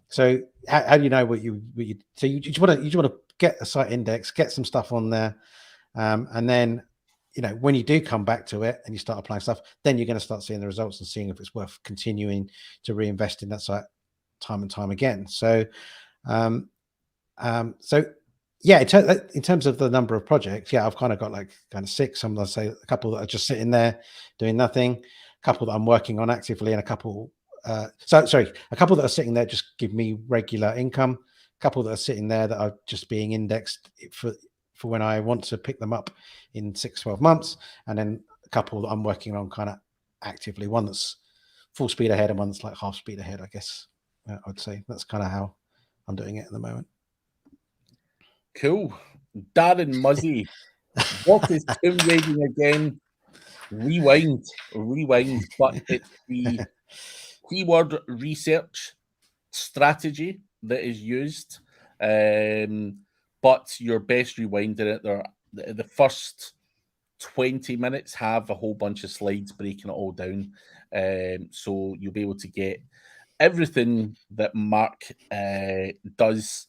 So how do you know what you so you just want to get a site index, get some stuff on there, and then, when you do come back to it and you start applying stuff, then you're going to start seeing the results and seeing if it's worth continuing to reinvest in that site time and time again. So yeah, in terms of the number of projects, yeah, I've kind of got 6. Some, let's say, a couple that are just sitting there doing nothing, a couple that I'm working on actively, and a couple a couple that are sitting there just give me regular income, a couple that are sitting there that are just being indexed for when I want to pick them up in 6-12 months, and then a couple that I'm working on kind of actively, one that's full speed ahead and one that's like half speed ahead, I guess. I'd say that's kind of how I'm doing it at the moment. Cool. Darren Muzzy, what is Tomb Raiding again? Rewind, but it's the keyword research strategy that is used. But you're best rewinding it. The first 20 minutes have a whole bunch of slides breaking it all down. So you'll be able to get everything that Mark does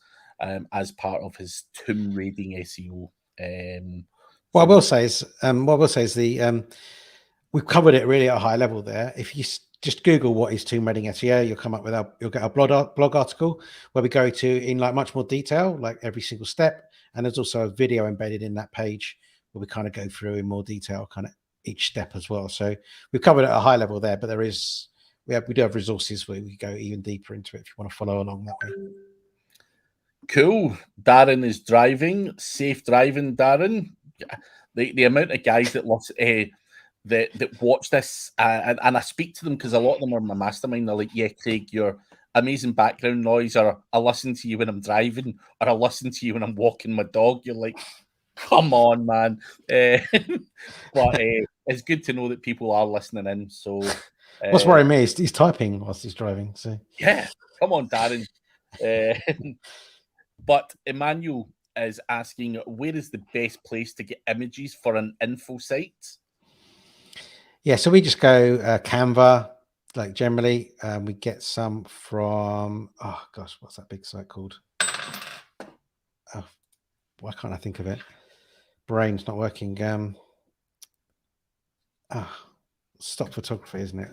as part of his Tomb Raiding SEO. What I will say is we've covered it really at a high level there. If you just Google what is Tomb Raiding SEO, you'll get a blog article where we go to in much more detail, like every single step. And there's also a video embedded in that page where we kind of go through in more detail, kind of each step as well. So we've covered it at a high level there, but we do have resources where we go even deeper into it if you want to follow along that way. Cool. Darren is driving. Safe driving, Darren. The amount of guys that watch this, and I speak to them because a lot of them are my mastermind. They're like, "Yeah, Craig, your amazing background noise," or "I listen to you when I'm driving," or "I listen to you when I'm walking my dog." You're like, Come on, man. But it's good to know that people are listening in. So, What's worrying me is he's typing whilst he's driving. So yeah, come on, Darren. But Emmanuel is asking, where is the best place to get images for an info site? yeah, so we just go Canva, like generally. We get some from, oh gosh, what's that big site called? Oh, why can't I think of it? Brain's not working. Stock photography, isn't it?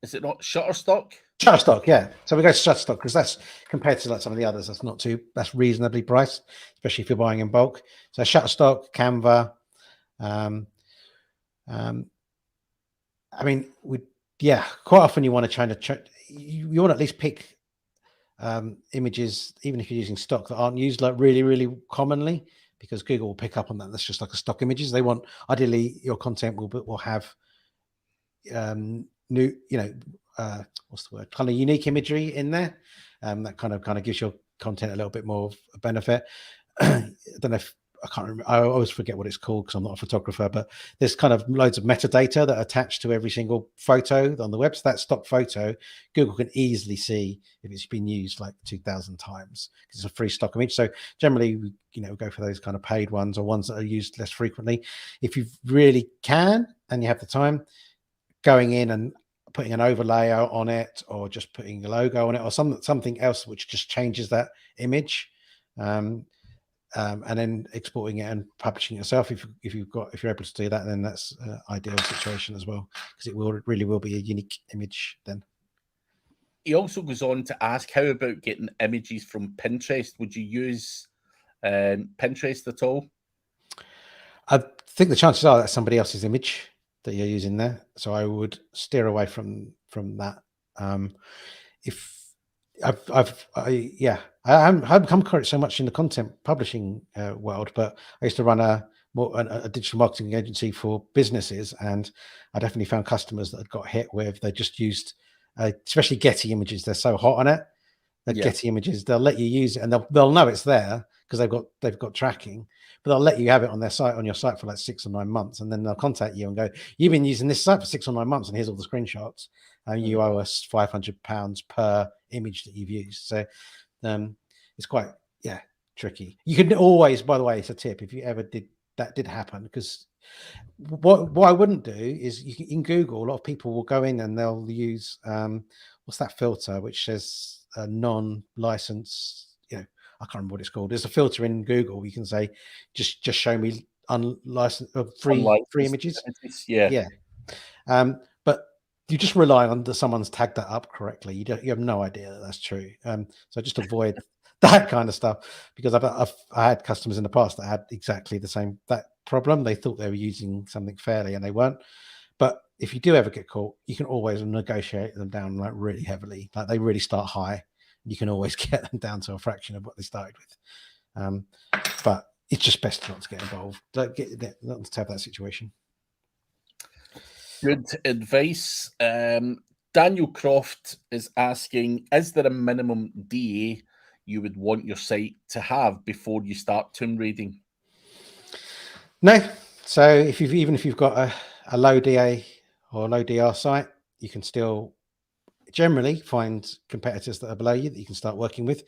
Is it not Shutterstock? Shutterstock, yeah. So we go to Shutterstock because that's, compared to like some of the others, that's reasonably priced, especially if you're buying in bulk. So Shutterstock, Canva. I mean, quite often you want to you want to at least pick images, even if you're using stock, that aren't used like really, really commonly, because Google will pick up on that. That's just like a stock images. They want, ideally, your content will have new, what's the word? Kind of unique imagery in there. That kind of gives your content a little bit more of a benefit. I don't know if I can't remember. I always forget what it's called because I'm not a photographer, but there's kind of loads of metadata that are attached to every single photo on the web. So that stock photo, Google can easily see if it's been used like 2,000 times because it's a free stock image. So generally, we go for those kind of paid ones or ones that are used less frequently. If you really can and you have the time, going in and putting an overlay on it, or just putting a logo on it, or something else which just changes that image. And then exporting it and publishing it yourself. If you're able to do that, then that's an ideal situation as well, because it really will be a unique image then. He also goes on to ask, how about getting images from Pinterest? Would you use Pinterest at all? I think the chances are that's somebody else's image that you're using there, so I would steer away from that. I haven't come across it so much in the content publishing world, but I used to run a digital marketing agency for businesses, and I definitely found customers that had got hit with, they just used, especially Getty images. They're so hot on it. Getty images, they'll let you use it, and they'll know it's there because they've got tracking, but they'll let you have it on your site for like 6 or 9 months, and then they'll contact you and go, "You've been using this site for 6 or 9 months, and here's all the screenshots, and you owe us £500 per image that you've used." So it's quite tricky. You can always, by the way, it's a tip, if you ever did happen, because what I wouldn't do is, in Google, a lot of people will go in and they'll use what's that filter which says non-licensed, I can't remember what it's called. There's a filter in Google. You can say, just show me unlicensed, free images. Yeah. But you just rely on that someone's tagged that up correctly. You have no idea that that's true. So just avoid that kind of stuff, because I had customers in the past that had exactly that problem. They thought they were using something fairly and they weren't. But if you do ever get caught, you can always negotiate them down like really heavily. Like they really start high. You can always get them down to a fraction of what they started with. But it's just best not to get involved. Not to have that situation. Good advice. Daniel Croft is asking, is there a minimum DA you would want your site to have before you start tomb raiding? No. So if you've got a low DA or a low DR site, you can still generally find competitors that are below you that you can start working with,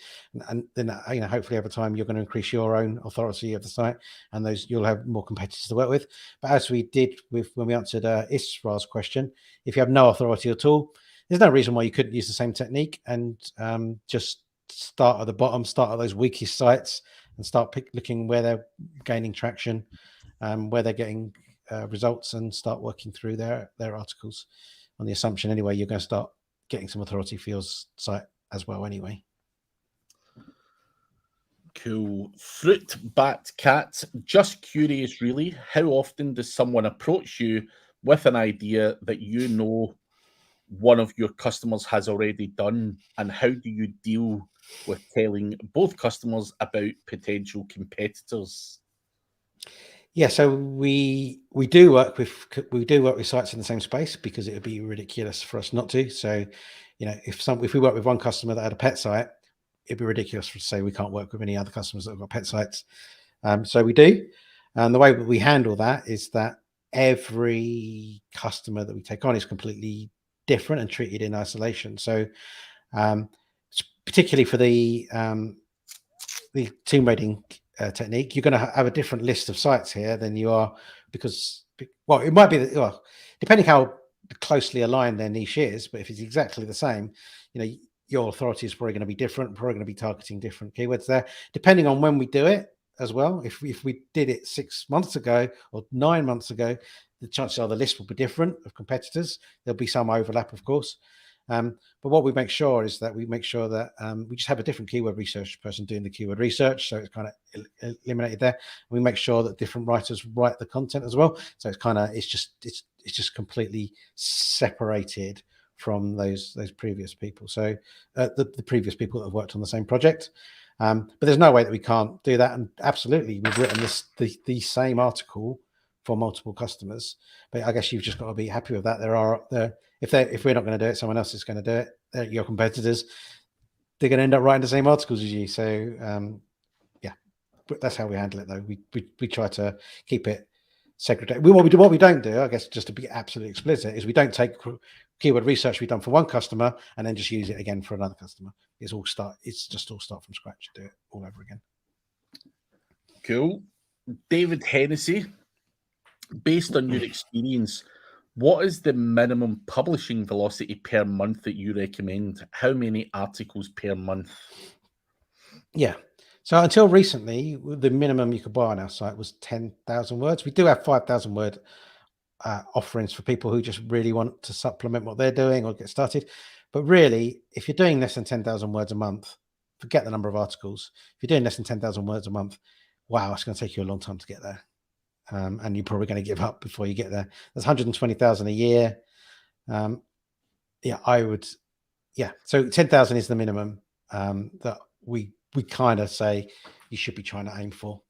and then hopefully over time you're going to increase your own authority of the site, and you'll have more competitors to work with. But as we did when we answered Israel's question, if you have no authority at all, there's no reason why you couldn't use the same technique and just start at the bottom, start at those weakest sites, and start looking where they're gaining traction, where they're getting results, and start working through their articles, on the assumption anyway you're going to start getting some authority for your site as well anyway. Cool. Fruit Bat Cat, just curious really, how often does someone approach you with an idea that one of your customers has already done, and how do you deal with telling both customers about potential competitors? Yeah, so we do work with sites in the same space, because it would be ridiculous for us not to. So, if we work with one customer that had a pet site, it'd be ridiculous to say we can't work with any other customers that have got pet sites. So we do. And the way that we handle that is that every customer that we take on is completely different and treated in isolation. So particularly for the tomb raiding technique, you're going to have a different list of sites here than you are, because, well, it might be, well, depending how closely aligned their niche is, but if it's exactly the same, your authority is probably going to be different, probably going to be targeting different keywords there, depending on when we do it as well. If we did it 6 months ago or 9 months ago, the chances are the list will be different of competitors. There'll be some overlap, of course. But what we make sure is that we just have a different keyword research person doing the keyword research, so it's kind of eliminated there. We make sure that different writers write the content as well, so it's just completely separated from those previous people. So the previous people that have worked on the same project. But there's no way that we can't do that. And absolutely, we've written the same article for multiple customers. But I guess you've just got to be happy with that. If we're not going to do it, someone else is going to do it. Your competitors, they're going to end up writing the same articles as you. So yeah, but that's how we handle it, though. We try to keep it segregated. What we don't do, I guess, just to be absolutely explicit, is we don't take keyword research we've done for one customer and then just use it again for another customer. It's just all start from scratch, do it all over again. Cool. David Hennessy, based on your experience, what is the minimum publishing velocity per month that you recommend? How many articles per month? Yeah. So until recently, the minimum you could buy on our site was 10,000 words. We do have 5,000 word offerings for people who just really want to supplement what they're doing or get started. But really, if you're doing less than 10,000 words a month, forget the number of articles. If you're doing less than 10,000 words a month, wow, it's going to take you a long time to get there. And you're probably going to give up before you get there. That's 120,000 a year. Yeah, I would. Yeah, so 10,000 is the minimum that we kind of say you should be trying to aim for,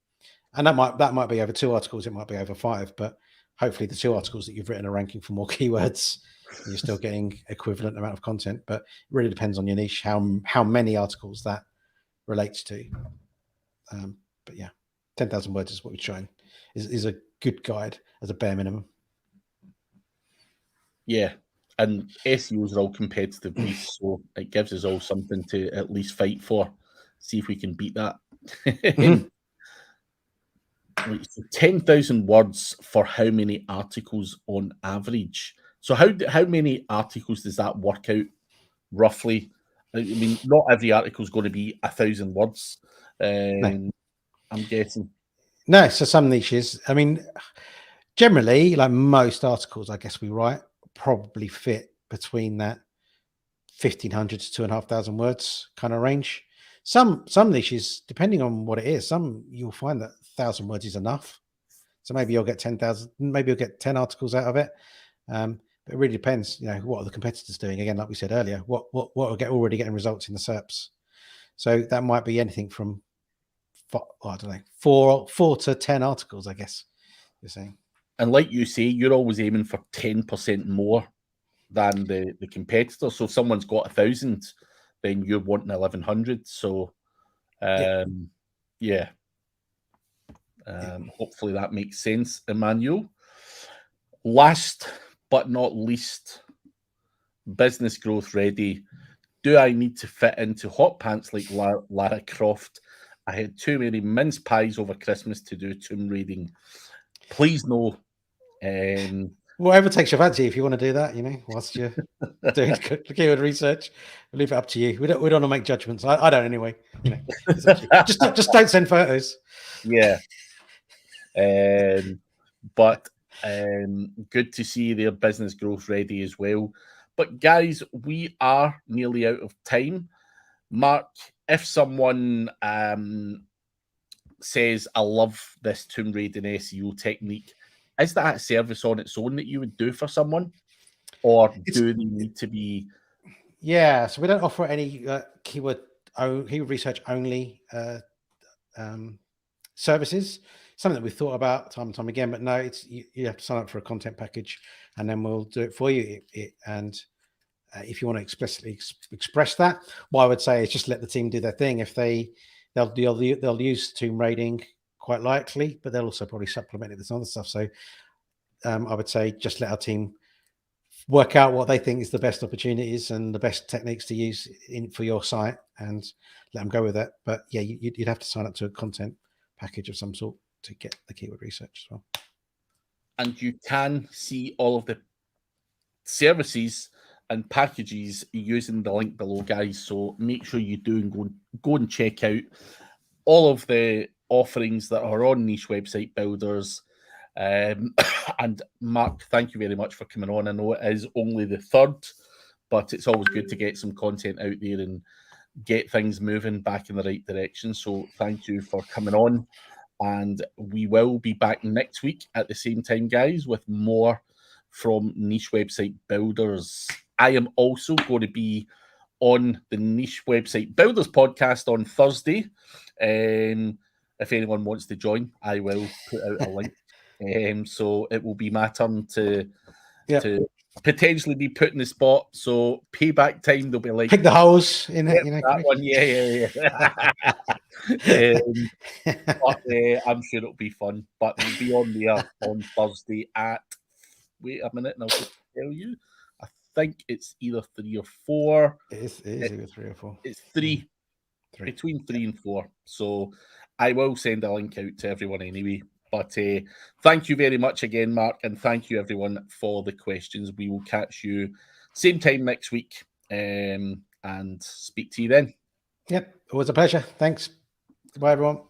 and that might be over 2 articles, it might be over 5, but hopefully the 2 articles that you've written are ranking for more keywords. And you're still getting equivalent amount of content, but it really depends on your niche how many articles that relates to. But yeah, 10,000 words is what we're trying. Is a good guide as a bare minimum. Yeah, and SEOs are all competitive beasts, so it gives us all something to at least fight for. See if we can beat that. Mm-hmm. 10,000 words for how many articles on average? So how many articles does that work out roughly? I mean, not every article is going to be 1,000 words. No. I'm guessing. No, so some niches. I mean, generally, like most articles, I guess we write probably fit between that 1,500 to 2,500 words kind of range. Some niches, depending on what it is, some you'll find that 1,000 words is enough. So maybe you'll get 10,000, maybe you'll get 10 articles out of it. But it really depends, what are the competitors doing? Again, like we said earlier, what will already getting results in the SERPs. So that might be anything from, I don't know, 4 to 10 articles, I guess you're saying. And like you say, you're always aiming for 10% more than the competitor. So if someone's got 1,000, then you're wanting 1,100. So yeah. Hopefully that makes sense, Emmanuel. Last but not least, business growth ready. Do I need to fit into hot pants like Lara Croft? I had too many mince pies over Christmas to do tomb raiding. Please no. Whatever takes your fancy, if you want to do that, whilst you're doing keyword research, we'll leave it up to you. We don't want to make judgments. I don't anyway. It's up to you. Just don't send photos. Yeah. But good to see their business growth ready as well. But guys, we are nearly out of time. Mark, if someone says, I love this tomb raiding SEO technique, is that a service on its own that you would do for someone? Or do they need to be... Yeah, so we don't offer any keyword research only services. Something that we've thought about time and time again, but no, it's you have to sign up for a content package and then we'll do it for you. And if you want to explicitly express that, what I would say is just let the team do their thing. If they'll use tomb raiding quite likely, but they'll also probably supplement it with some other stuff. So I would say just let our team work out what they think is the best opportunities and the best techniques to use for your site, and let them go with that. But yeah, you'd have to sign up to a content package of some sort to get the keyword research as well. And you can see all of the services and packages using the link below, guys. So make sure you do and go and check out all of the offerings that are on Niche Website Builders. And Mark, thank you very much for coming on. I know it is only the 3rd, but it's always good to get some content out there and get things moving back in the right direction. So thank you for coming on. And we will be back next week at the same time, guys, with more from Niche Website Builders. I am also going to be on the Niche Website Builders podcast on Thursday. If anyone wants to join, I will put out a link. So it will be my turn to potentially be put in the spot. So payback time, they'll be like, pick the holes in it, that one, yeah. But I'm sure it'll be fun. But we'll be on there on Thursday at, wait a minute, and I'll just tell you. I think it's either 3 or 4. It is either 3 or 4. It's 3. Between 3 and 4. So I will send a link out to everyone anyway. But thank you very much again, Mark, and thank you everyone for the questions. We will catch you same time next week, and speak to you then. Yep, it was a pleasure. Thanks. Bye, everyone.